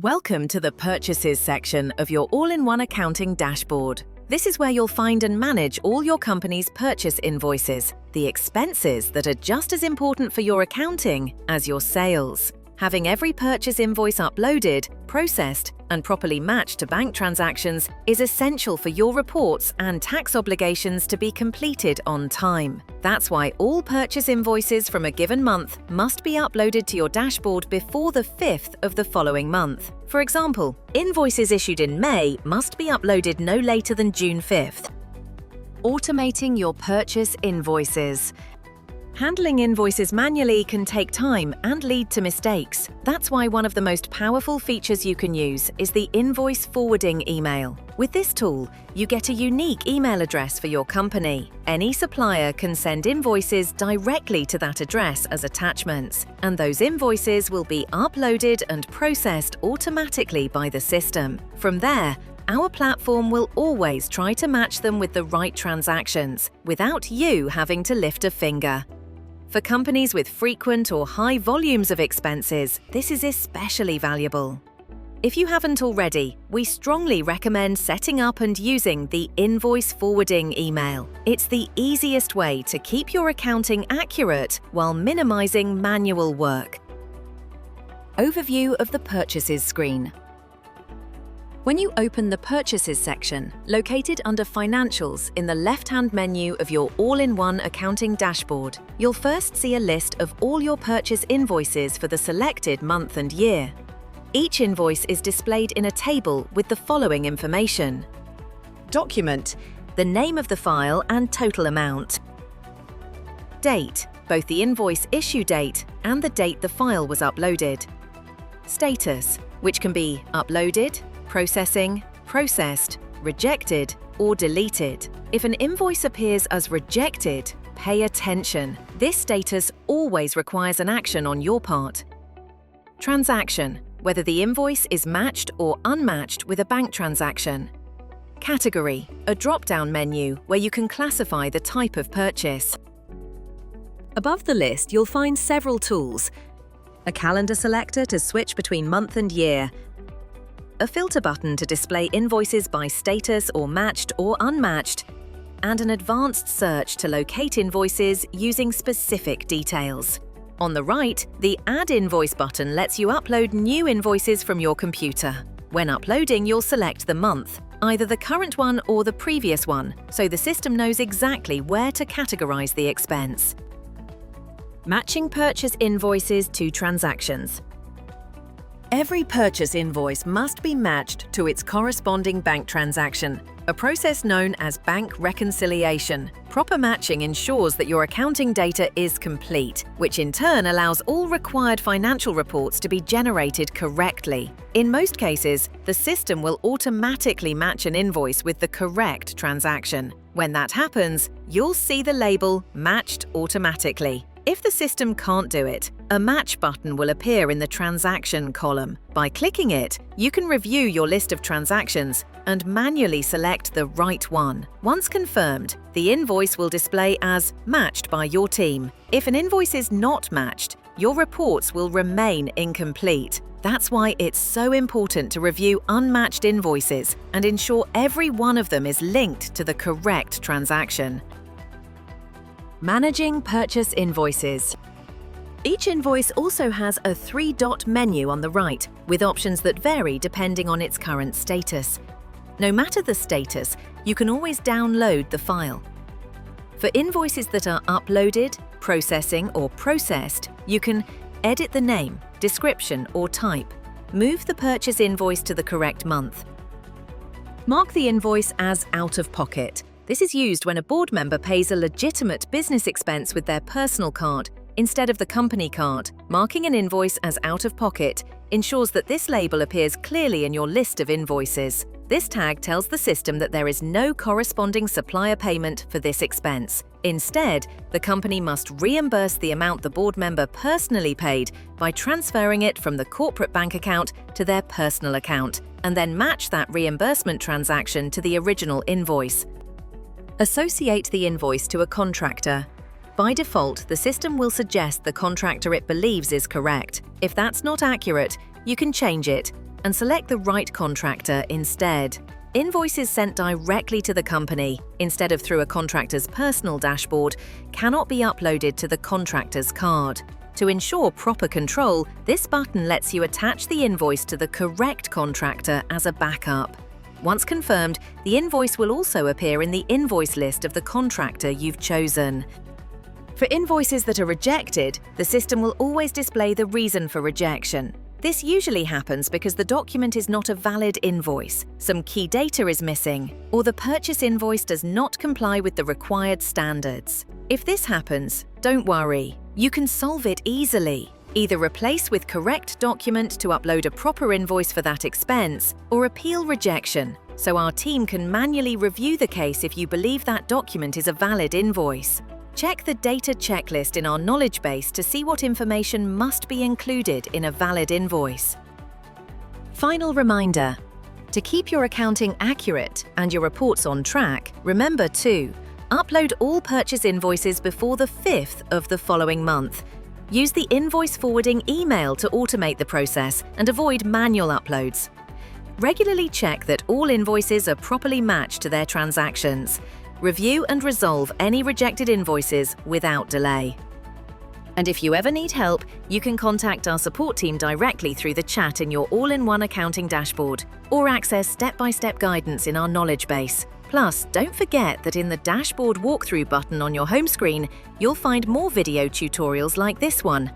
Welcome to the Purchases section of your all-in-one accounting dashboard. This is where you'll find and manage all your company's purchase invoices, the expenses that are just as important for your accounting as your sales. Having every purchase invoice uploaded, processed, and properly matched to bank transactions is essential for your reports and tax obligations to be completed on time. That's why all purchase invoices from a given month must be uploaded to your dashboard before the 5th of the following month. For example, invoices issued in May must be uploaded no later than June 5th. Automating your purchase invoices. Handling invoices manually can take time and lead to mistakes. That's why one of the most powerful features you can use is the invoice forwarding email. With this tool, you get a unique email address for your company. Any supplier can send invoices directly to that address as attachments, and those invoices will be uploaded and processed automatically by the system. From there, our platform will always try to match them with the right transactions, without you having to lift a finger. For companies with frequent or high volumes of expenses, this is especially valuable. If you haven't already, we strongly recommend setting up and using the invoice forwarding email. It's the easiest way to keep your accounting accurate while minimizing manual work. Overview of the Purchases screen. When you open the Purchases section, located under Financials in the left-hand menu of your all-in-one accounting dashboard, you'll first see a list of all your purchase invoices for the selected month and year. Each invoice is displayed in a table with the following information: document, the name of the file and total amount; date, both the invoice issue date and the date the file was uploaded; status, which can be uploaded, processing, processed, rejected, or deleted. If an invoice appears as rejected, pay attention. This status always requires an action on your part. Transaction, whether the invoice is matched or unmatched with a bank transaction. Category, a drop-down menu where you can classify the type of purchase. Above the list, you'll find several tools: a calendar selector to switch between month and year, a filter button to display invoices by status or matched or unmatched, and an advanced search to locate invoices using specific details. On the right, the Add Invoice button lets you upload new invoices from your computer. When uploading, you'll select the month, either the current one or the previous one, so the system knows exactly where to categorize the expense. Matching purchase invoices to transactions. Every purchase invoice must be matched to its corresponding bank transaction, a process known as bank reconciliation. Proper matching ensures that your accounting data is complete, which in turn allows all required financial reports to be generated correctly. In most cases, the system will automatically match an invoice with the correct transaction. When that happens, you'll see the label Matched Automatically. If the system can't do it, a Match button will appear in the Transaction column. By clicking it, you can review your list of transactions and manually select the right one. Once confirmed, the invoice will display as matched by your team. If an invoice is not matched, your reports will remain incomplete. That's why it's so important to review unmatched invoices and ensure every one of them is linked to the correct transaction. Managing purchase invoices. Each invoice also has a 3-dot menu on the right, with options that vary depending on its current status. No matter the status, you can always download the file. For invoices that are uploaded, processing, or processed, you can edit the name, description, or type, move the purchase invoice to the correct month, mark the invoice as out of pocket. This is used when a board member pays a legitimate business expense with their personal card instead of the company card. Marking an invoice as out of pocket ensures that this label appears clearly in your list of invoices. This tag tells the system that there is no corresponding supplier payment for this expense. Instead, the company must reimburse the amount the board member personally paid by transferring it from the corporate bank account to their personal account, and then match that reimbursement transaction to the original invoice. Associate the invoice to a contractor. By default, the system will suggest the contractor it believes is correct. If that's not accurate, you can change it. and select the right contractor instead. Invoices sent directly to the company, instead of through a contractor's personal dashboard, cannot be uploaded to the contractor's card. To ensure proper control, this button lets you attach the invoice to the correct contractor as a backup. Once confirmed, the invoice will also appear in the invoice list of the contractor you've chosen. For invoices that are rejected, the system will always display the reason for rejection. This usually happens because the document is not a valid invoice, some key data is missing, or the purchase invoice does not comply with the required standards. If this happens, don't worry. You can solve it easily. Either replace with correct document to upload a proper invoice for that expense, or appeal rejection, so our team can manually review the case if you believe that document is a valid invoice. Check the data checklist in our knowledge base to see what information must be included in a valid invoice. Final reminder: to keep your accounting accurate and your reports on track, remember to upload all purchase invoices before the 5th of the following month. Use the invoice forwarding email to automate the process and avoid manual uploads. Regularly check that all invoices are properly matched to their transactions. Review and resolve any rejected invoices without delay. And if you ever need help, you can contact our support team directly through the chat in your all-in-one accounting dashboard, or access step-by-step guidance in our knowledge base. Plus, don't forget that in the dashboard walkthrough button on your home screen, you'll find more video tutorials like this one,